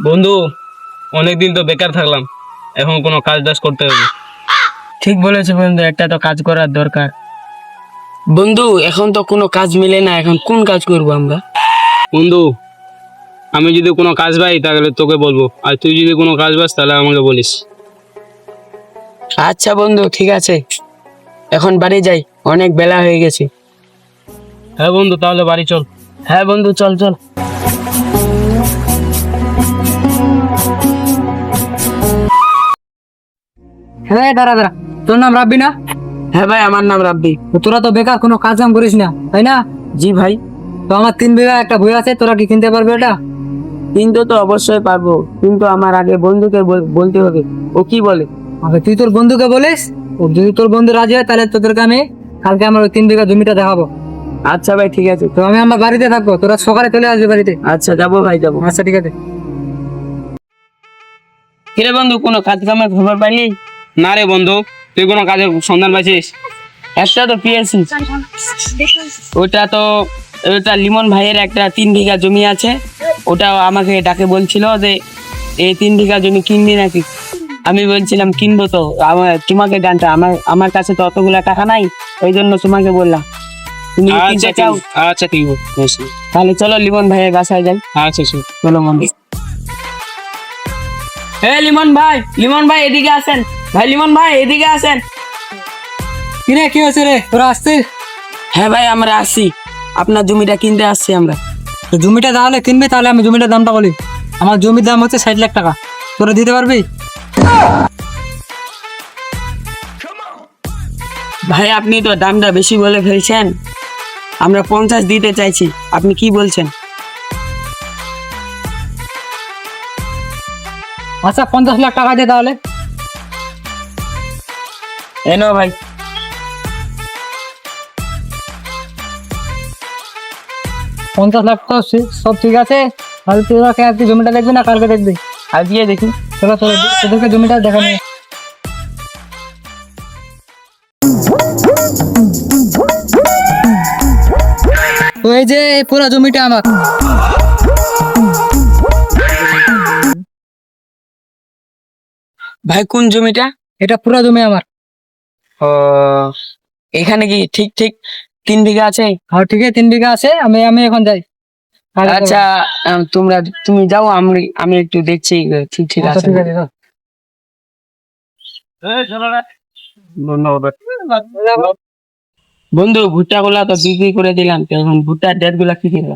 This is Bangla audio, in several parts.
বন্ধু, অনেকদিন তো বেকার থাকলাম, এখন কোনো কাজ টাজ করতে হবে। ঠিক বলেছো বন্ধু, একটা তো কাজ করার দরকার। বন্ধু এখন তো কোনো কাজ মিলে না, এখন কোন কাজ করব আমরা? বন্ধু, আমি যদি কোনো কাজ পাই তাহলে তোকে বলবো, আর তুই যদি কোনো কাজ পাস তাহলে আমাকে বলিস। আচ্ছা বন্ধু, ঠিক আছে, এখন বাড়ি যাই, অনেক বেলা হয়ে গেছে। হ্যাঁ বন্ধু, তাহলে বাড়ি চল। হ্যাঁ বন্ধু, চল চল। হ্যাঁ, দাঁড়া দাঁড়া, তোর নাম রাব্বি না? হ্যাঁ ভাই, আমার নাম রাব্বি। তো তোরা তো বেকার, কোনো কাজ কাম করিস না, তাই না? জি ভাই। তো আমার 3 বিঘা একটা বই আছে, তোরা কি কিনতে পারবে এটা? কিন্তু তো অবশ্যই পারবো, কিন্তু আমার আগে বন্ধুকে বলতে হবে, ও কি বলে। আগে তুই তোর বন্ধুকে বলিস, ও যদি তোর বন্ধু রাজি হয় তাহলে তোদেরকে আমি কালকে আমার ওই 3 বিঘা জমিটা দেখাবো। আচ্ছা ভাই, ঠিক আছে। তো আমি আমার বাড়িতে থাকবো, তোরা সকালে চলে আসবি বাড়িতে। আচ্ছা, যাবো ভাই, যাবো। আচ্ছা ঠিক আছে। কিরে বন্ধু, কোনো কাজ কামের খবর পাইলি? না রে বন্ধু, তুই কোনো কাজের সন্ধান পাইছিস? একটা তো পেয়েছি, ওটা লিমন ভাইয়ের একটা 3 বিঘা জমি আছে, ওটা আমাকে ডাকে বলছিল যে এই 3 বিঘা জমি কিনবি নাকি। আমি বলছিলাম কিনবো, তো তোমাকে জানতে আমার কাছে তো অতগুলা টাকা নাই, ওই জন্য তোমাকে বললাম। তুমি কি কিনতে চাও? আচ্ছা ঠিক আছে। তাহলে চলো লিমন ভাইয়ের বাসায় যাই। আচ্ছা ঠিক। চলো বন্ধু। লিমন ভাই এদিকে আসেন। ভাই লিমন ভাই এদিকে আসেন। কিরে, কি হয়েছে রে, তোরা আসছিস? হ্যাঁ ভাই, আমরা আসি, আপনার জমিটা কিনতে আসছি আমরা। তো জমিটা তাহলে কিনবি, তাহলে আমি জমিটার দামটা বলি। আমার জমির দাম হচ্ছে 60 লাখ টাকা, তোরা দিতে পারবি? ভাই আপনি তো দামটা বেশি বলে ফেলছেন, আমরা 50 দিতে চাইছি, আপনি কি বলছেন? আচ্ছা 50 লাখ টাকা দে তাহলে। এনো ভাই। 50 লাখ তো সব ঠিক আছে, তাহলে তোরা আজকে জমিটা দেখবি না কালকে দেখবি? আজকে দেখি। চলো চলো, তোদেরকে জমিটা দেখা নিয়ে। তো এই যে এই পুরো জমিটা আমার। ভাই কোন জমিটা? এটা পুরো জমি আমার। ও, এখানে কি ঠিক ঠিক 3 বিঘা আছে? আর ঠিক আছে, 3 বিঘা আছে, আমি আমি এখন যাই। আচ্ছা, তুমি যাও, আমি একটু দেখছি, ঠিক ঠিক আচ্ছা, আছে। ঠিক আছে, চল। বন্ধু, ভুট্টা গুলা তো বিক্রি করে দিলাম, তো এখন ভুট্টার ডেট গুলা কি করবো?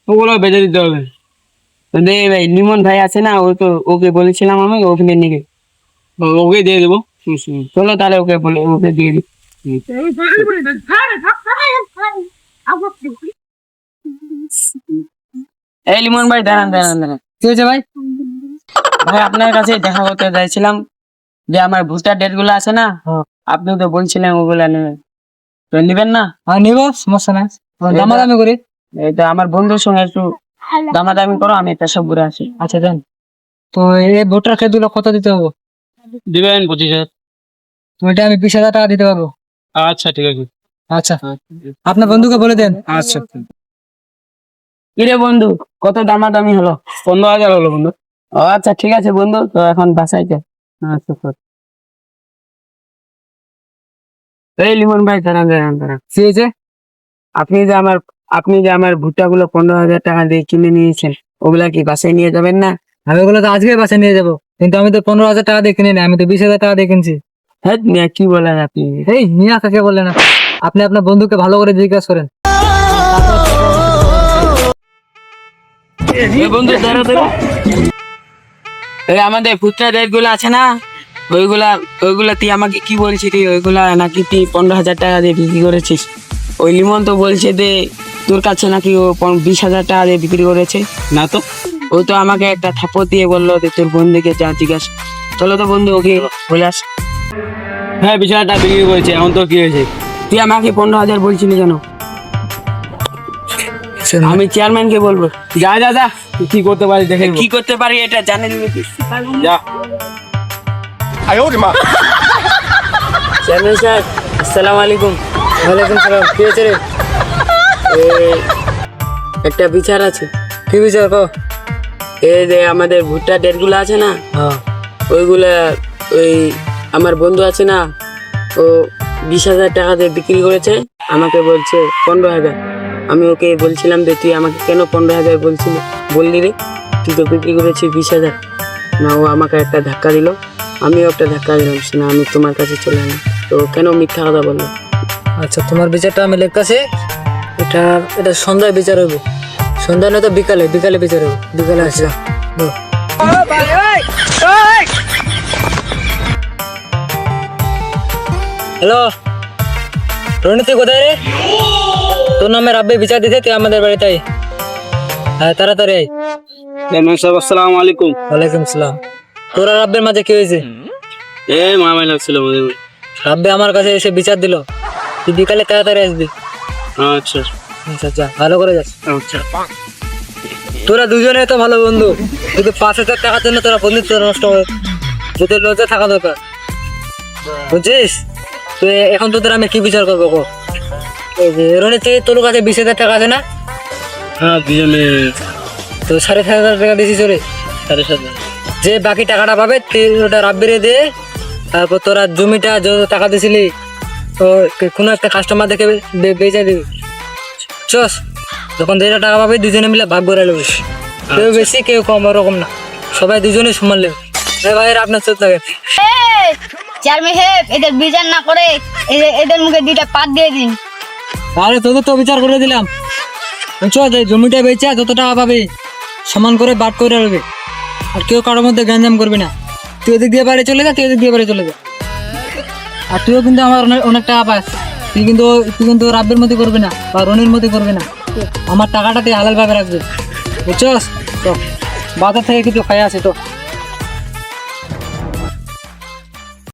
ওগুলো বেঁধে দিতে হবে। ভাই লিমন ভাই আছে না, ওকে বলেছিলাম আমি, ওখানে নিয়ে ওকে দিয়ে দেবো। চলো তাহলে ওকে দিয়ে দিই। এই লিমন ভাই, দাঁড়ান। কি হয়েছে ভাই? ভাই আপনার কাছে দেখা করতে চাইছিলাম, যে আমার ভুট্টার ডেট গুলো আছে না, আপনি তো বলছিলেন ওগুলা নেবেন, তো নিবেন না? আর নিবো, সমস্যা নাই, দামাদামি করি। এটা আমার বন্ধুর সঙ্গে একটু দামাদামি করো, আমি একটা সব ঘুরে আসি। আচ্ছা যান। তো এই ভুট্টার ক্ষেতগুলো কত দিতে হবে? দিবেন 25,000। তো এটা আমি 20,000 টাকা দিতে পারবো। আচ্ছা ঠিক আছে। আচ্ছা, আপনার বন্ধুকে বলে দেন। আচ্ছা, কিরে বন্ধু, কত দামাদামি হলো? 15,000 হলো বন্ধু। ও আচ্ছা, ঠিক আছে বন্ধু, তো এখন বাসায় যাই। আচ্ছা স্যার। এই লিমন ভাই, দাঁড়ান। কি হয়েছে? আপনি যে আমার ভুট্টা গুলো 15,000 টাকা দিয়ে কিনে নিয়েছেন, ওগুলা কি বাসায় নিয়ে যাবেন না? আমি ওগুলো তো আজকে বাসে নিয়ে যাবো, কিন্তু আমি তো 15,000 টাকা দিয়ে কিনে নিই, আমি তো 20,000 টাকা দিয়ে কিনছি। হ্যাঁ, কি বলেন আপনি? এই নিয়ে কাকে বললেন না, আপনি আপনার বন্ধুকে ভালো করে জিজ্ঞাসা করেন। এই বন্ধু, দাঁড়া। এই আমাদের ভুট্টা রেট গুলো আছে না, ওইগুলা তুই আমাকে কি বলছিস, ওইগুলা নাকি তুই 15,000 টাকা দিয়ে বিক্রি করেছিস। ওই লিমন তো বলছে যে তোর কাছে নাকি ও 20,000 টাকা দিয়ে বিক্রি করেছে। না তো। ও তো আমাকে একটা থাপ্পড় দিয়ে বললো যে তোর বন্ধুকে যা জিজ্ঞাসা। চলো তো বন্ধু, ওকে বলে আস। হ্যাঁ, 20,000 টাকা বিক্রি করেছে, এখন তো কি হয়েছে? তুই আমাকে 15,000 বলছিলি কেন? আমি চেয়ারম্যানকে বলবো। যা তুই কি করতে পারিস দেখে কি করতে পারি এটা জানে নিবি তুই। যা। চেয়ারম্যান স্যার, আসসালামু আলাইকুম। ওয়ালাইকুম সালাম। কি হয়েছে রে? একটা বিচার আছে। কি বিচার কো? এই যে আমাদের ভুট্টা ডেটগুলো আছে না, হ্যাঁ ওইগুলা ওই আমার বন্ধু আছে না, ও 20,000 টাকা দিয়ে বিক্রি করেছে, আমাকে বলছে 15,000। আমি ওকে বলছিলাম যে তুই আমাকে কেন 15,000 বললি রে, তুই তো বিক্রি করেছিস 20,000। না, ও আমাকে একটা ধাক্কা দিল, আমিও একটা ধাক্কা দিলাম, না আমি তোমার কাছে চলে এলাম। তো কেন মিথ্যা কথা বললো? আচ্ছা, তোমার বিচারটা আমি লিখতেছি। এটা এটা সন্ধ্যায় বিচার হইব, সন্ধ্যা নয়তো বিকালে, বিকালে বিচার হইব, বিকালে আসলাম। হ্যালো রনি, তুই কোথায় রে? তোর নামে রাব্বে বিচার দিতে, তুই আমাদের বাড়িতে আয়। হ্যাঁ, তাড়াতাড়ি আয়। চেয়ারম্যান সাহেব আসসালামু আলাইকুম। ওয়ালাইকুম সালাম। তোর আর রাব্বের মাঝে কি হয়েছে? এ মামাই লাগছিল মনে হয়। রাব্বে আমার কাছে এসে বিচার দিল, তুই বিকালে তাড়াতাড়ি আসবি। আচ্ছা আচ্ছা যা, ভালো করে যাস। আচ্ছা। তোরা দুজনে তো ভালো বন্ধু, কিন্তু 5,000 টাকার জন্য তোরা বন্ধুত্ব নষ্ট হবে। তোদের লজ্জা থাকা দরকার, বুঝছিস? তো এখন তোদের আমি কি বিচার করবো গো? এই যে রনি, তোর কাছে 20,000 টাকা আছে না? হ্যাঁ, দুজনে তো 7,500 টাকা দিয়েছিস চলে। 7,500। যে বাকি টাকাটা পাবে তুই ওটা রাব্বিরে দে। তারপর তোরা জমিটা যত টাকা দিয়েছিলি তো কোনো একটা কাস্টমার দেখে বেচে দিবি। চস, যখন যেটা টাকা পাবে দুজনে মিলে ভাগ করে নেবে, কেউ বেশি কেউ কম, ওরকম না, সবাই দুজনে সমান নেবে। ভাই আপনার চোখ লাগে। চেয়ারম্যান সাহেব, এদের বিচার না করে এদের মুখে 2টা পাত দিয়ে দিন। আরে তোদের তো বিচার করে দিলাম, চল যে জমিটা বেচে যত টাকা পাবে সমান করে বাদ করে নেবে, আর কেউ কারোর মধ্যে গ্যাঞ্জাম করবি না। তুই ওদিক দিয়ে বাড়ি চলে যা, তুই ওদিক দিয়ে বাড়ি চলে যা। আর তুইও কিন্তু আমার অনেক টাকা পাস, তুই কিন্তু রাব্বের মধ্যে করবি না বা রনির মধ্যে করবি না। আমার টাকাটা তুই হালাল ভাবে রাখবি, বুঝছস? তো বাজার থেকে কিছু খাই আছে তো।